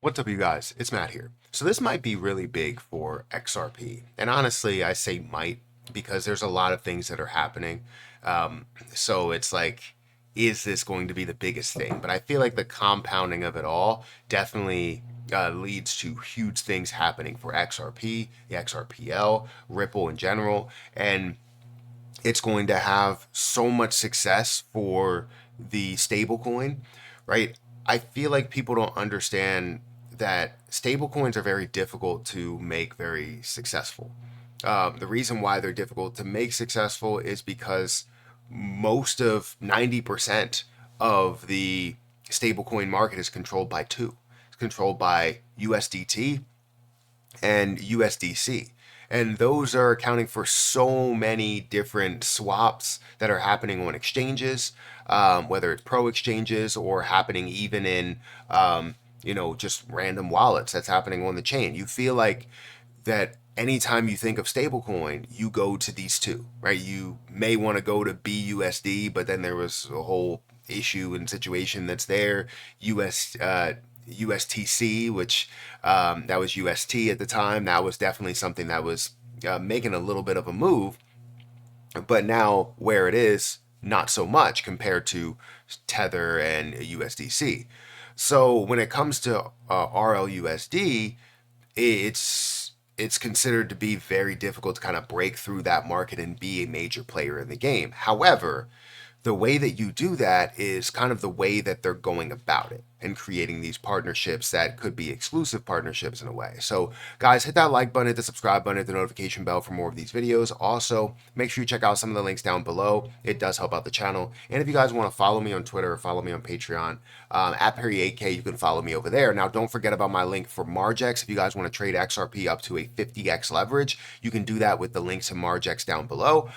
What's up, you guys? It's Matt here. So this might be really big for XRP. And honestly, I say might because there's a lot of things that are happening. So it's like, is this going to be the biggest thing? But I feel like the compounding of it all definitely leads to huge things happening for XRP, the XRPL, Ripple in general. And it's going to have so much success for the stablecoin, right? I feel like people don't understand that stablecoins are very difficult to make very successful. The reason why they're difficult to make successful is because most of 90% of the stablecoin market is controlled by two. It's controlled by USDT and USDC. And those are accounting for so many different swaps that are happening on exchanges, whether it's pro exchanges or happening even in, just random wallets that's happening on the chain. You feel like that anytime you think of stablecoin, you go to these two, right? You may want to go to BUSD, but then there was a whole issue and situation that's there. USTC, which that was UST at the time. That was definitely something that was making a little bit of a move, but now where it is, not so much compared to Tether and USDC. So when it comes to RLUSD, it's considered to be very difficult to kind of break through that market and be a major player in the game. However, the way that you do that is kind of the way that they're going about it and creating these partnerships that could be exclusive partnerships in a way. So guys, hit that like button, hit the subscribe button, hit the notification bell for more of these videos. Also, make sure you check out some of the links down below. It does help out the channel. And if you guys want to follow me on Twitter or follow me on Patreon, at PerryHGA, you can follow me over there. Now, don't forget about my link for Margex. If you guys want to trade XRP up to a 50x leverage, you can do that with the link to Margex down below.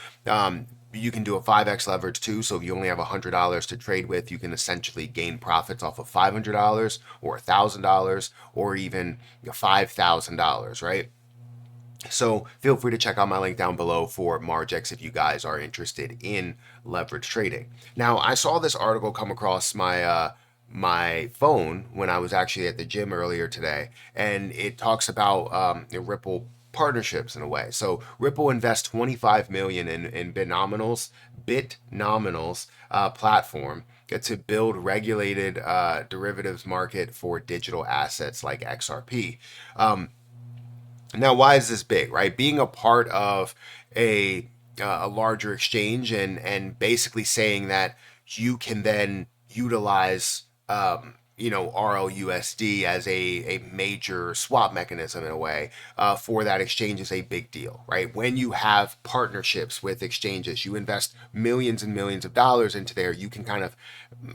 You can do a 5x leverage too. So if you only have $100 to trade with, you can essentially gain profits off of $500 or $1,000 or even $5,000, right? So feel free to check out my link down below for Margex if you guys are interested in leverage trading. Now, I saw this article come across my phone when I was actually at the gym earlier today, and it talks about Ripple partnerships in a way. So Ripple invests 25 million in Bitnomial's platform to build regulated derivatives market for digital assets like XRP. Now, why is this big, right? Being a part of a larger exchange and basically saying that you can then utilize RLUSD as a major swap mechanism in a way for that exchange is a big deal, right? When you have partnerships with exchanges, you invest millions and millions of dollars into there, you can kind of,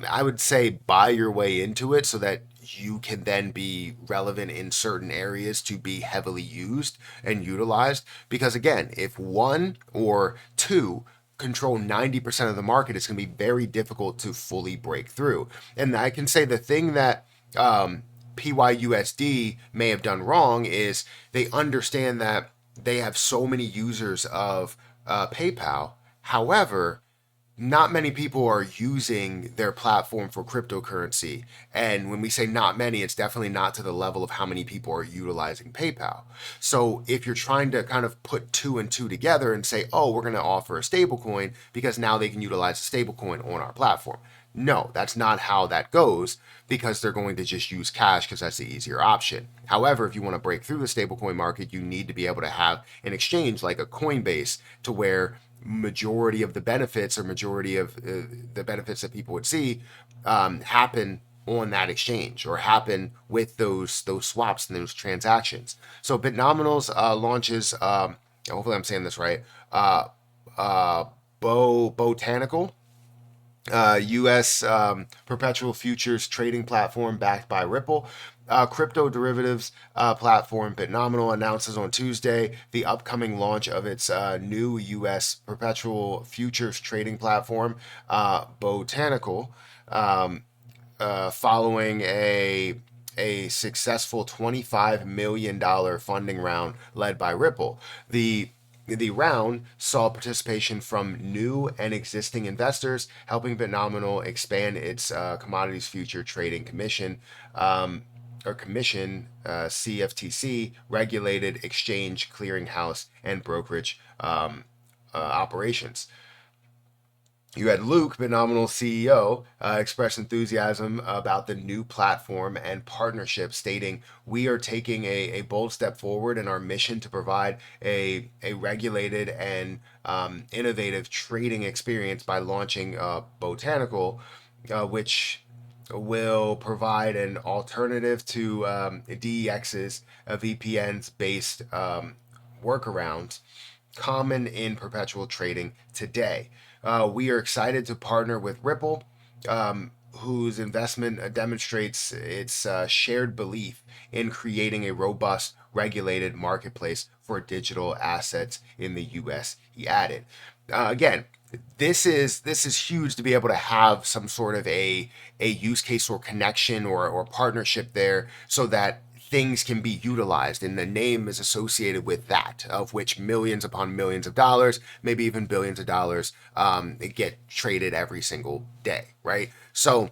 I would say, buy your way into it so that you can then be relevant in certain areas to be heavily used and utilized. Because again, if one or two control 90% of the market, it's going to be very difficult to fully break through. And I can say the thing that PYUSD may have done wrong is they understand that they have so many users of PayPal. However, not many people are using their platform for cryptocurrency. And when we say not many, it's definitely not to the level of how many people are utilizing PayPal. So if you're trying to kind of put two and two together and say, oh, we're going to offer a stablecoin because now they can utilize a stablecoin on our platform. No, that's not how that goes because they're going to just use cash because that's the easier option. However, if you want to break through the stablecoin market, you need to be able to have an exchange like a Coinbase to where majority of the benefits or majority of the benefits that people would see happen on that exchange or happen with those swaps and those transactions. So Bitnominals launches, hopefully I'm saying this right, Botanical, U.S. Perpetual futures trading platform backed by Ripple. Crypto derivatives platform Bitnomial announces on Tuesday the upcoming launch of its new U.S. perpetual futures trading platform, Botanical, following a successful $25 million funding round led by Ripple. The round saw participation from new and existing investors, helping Bitnomial expand its commodities future trading commission. or Commission, CFTC, regulated exchange, clearinghouse, and brokerage operations. You had Luke, Bitnomial CEO, express enthusiasm about the new platform and partnership, stating, "We are taking a bold step forward in our mission to provide a regulated and innovative trading experience by launching Botanical, which will provide an alternative to DEX's VPNs based workarounds common in perpetual trading today. We are excited to partner with Ripple, whose investment demonstrates its shared belief in creating a robust, regulated marketplace for digital assets in the U.S." He added, again, this is huge to be able to have some sort of a use case or connection or partnership there, so that things can be utilized, and the name is associated with that, of which millions upon millions of dollars, maybe even billions of dollars, get traded every single day, right? So,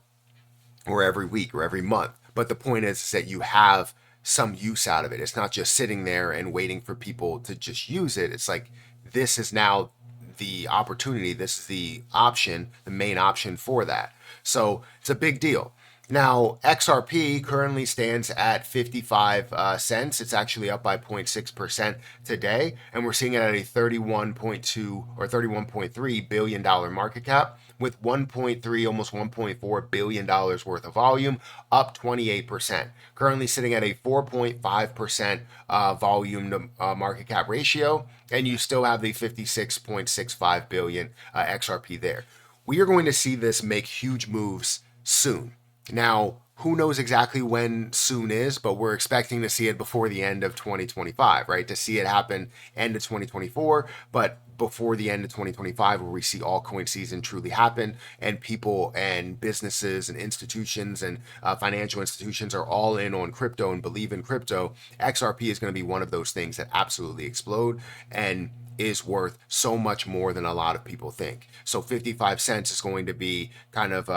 or every week or every month. But the point is that you have some use out of it. It's not just sitting there and waiting for people to just use it. It's like, this is now the opportunity, this is the option, the main option for that. So it's a big deal. Now, XRP currently stands at 55 cents. It's actually up by 0.6% today, and we're seeing it at a 31.2 or $31.3 billion market cap with 1.3, almost $1.4 billion worth of volume, up 28%. Currently sitting at a 4.5% volume to market cap ratio, and you still have the 56.65 billion XRP there. We are going to see this make huge moves soon. Now, who knows exactly when soon is, but we're expecting to see it before the end of 2025, right? To see it happen end of 2024, but before the end of 2025, where we see altcoin season truly happen, and people and businesses and institutions and financial institutions are all in on crypto and believe in crypto. XRP is going to be one of those things that absolutely explode and is worth so much more than a lot of people think. So 55 cents is going to be kind of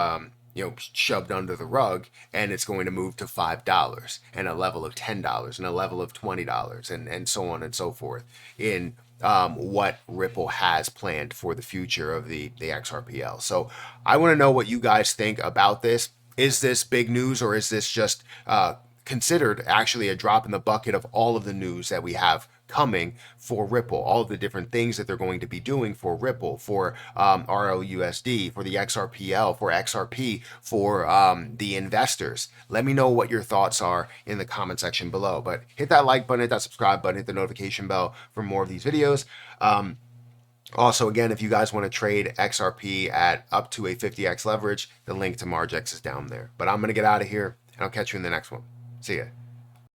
shoved under the rug, and it's going to move to $5 and a level of $10 and a level of $20 and so on and so forth in what Ripple has planned for the future of the XRPL. So I want to know what you guys think about this. Is this big news, or is this just considered actually a drop in the bucket of all of the news that we have coming for Ripple, all of the different things that they're going to be doing for Ripple, for RLUSD, for the XRPL, for XRP, for the investors? Let me know what your thoughts are in the comment section below. But hit that like button, hit that subscribe button, hit the notification bell for more of these videos. Also, again, if you guys want to trade XRP at up to a 50x leverage, the link to Margex is down there. But I'm going to get out of here, and I'll catch you in the next one. See ya.